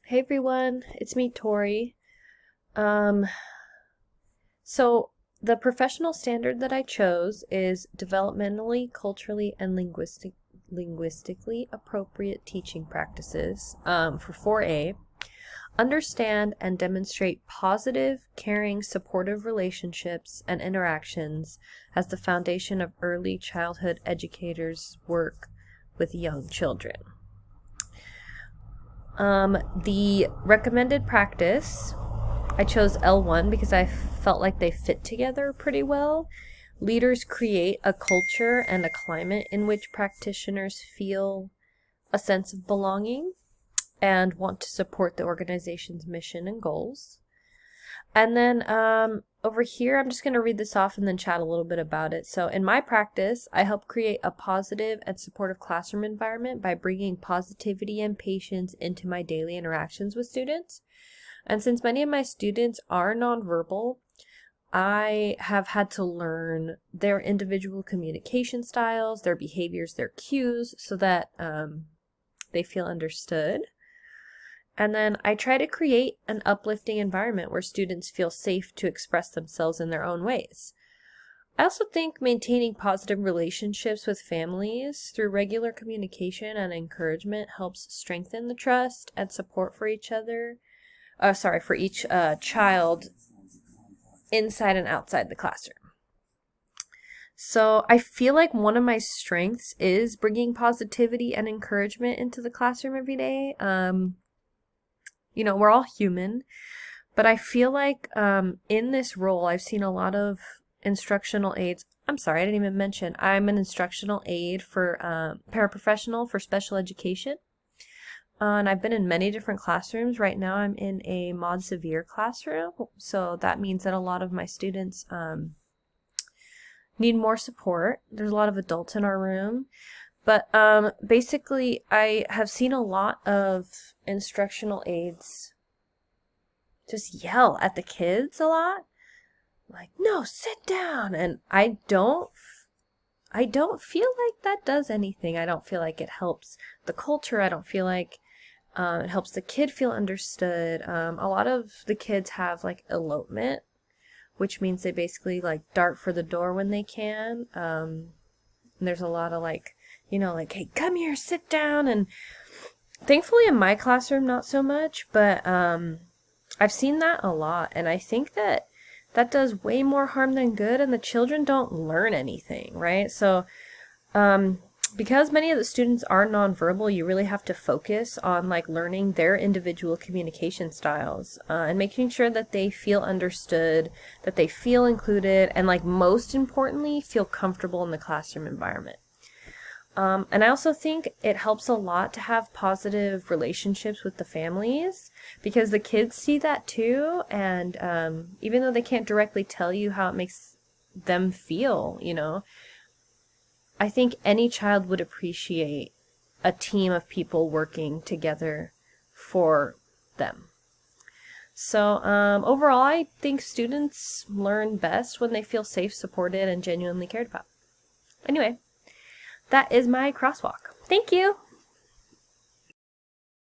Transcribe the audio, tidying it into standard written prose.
Hey everyone, it's me, Tori. Um, so the professional standard that I chose is developmentally, culturally, and linguistically appropriate teaching practices for 4A. Understand and demonstrate positive, caring, supportive relationships and interactions as the foundation of early childhood educators' work with young children. The recommended practice, I chose L1 because I felt like they fit together pretty well. Leaders create a culture and a climate in which practitioners feel a sense of belonging and want to support the organization's mission and goals. And then over here, I'm just going to read this off and then chat a little bit about it. So in my practice, I help create a positive and supportive classroom environment by bringing positivity and patience into my daily interactions with students. And since many of my students are nonverbal, I have had to learn their individual communication styles, their behaviors, their cues, so that they feel understood. And then I try to create an uplifting environment where students feel safe to express themselves in their own ways. I also think maintaining positive relationships with families through regular communication and encouragement helps strengthen the trust and support for each other. For each child inside and outside the classroom. So I feel like one of my strengths is bringing positivity and encouragement into the classroom every day. We're all human, but I feel like in this role, I've seen a lot of instructional aides. I'm sorry, I didn't even mention I'm an instructional aide for paraprofessional for special education. And I've been in many different classrooms. Right now I'm in a mod severe classroom, so that means that a lot of my students need more support. There's a lot of adults in our room. But basically, I have seen a lot of instructional aides just yell at the kids a lot. Like, no, sit down. And I don't feel like that does anything. I don't feel like it helps the culture. I don't feel like it helps the kid feel understood. A lot of the kids have like elopement, which means they basically like dart for the door when they can. And there's a lot of like, hey, come here, sit down. And thankfully in my classroom, not so much, but I've seen that a lot. And I think that does way more harm than good, and the children don't learn anything, right? So because many of the students are nonverbal, you really have to focus on like learning their individual communication styles and making sure that they feel understood, that they feel included, and like most importantly, feel comfortable in the classroom environment. And I also think it helps a lot to have positive relationships with the families because the kids see that too. And even though they can't directly tell you how it makes them feel, I think any child would appreciate a team of people working together for them. So overall, I think students learn best when they feel safe, supported, and genuinely cared about. Anyway, that is my crosswalk. Thank you!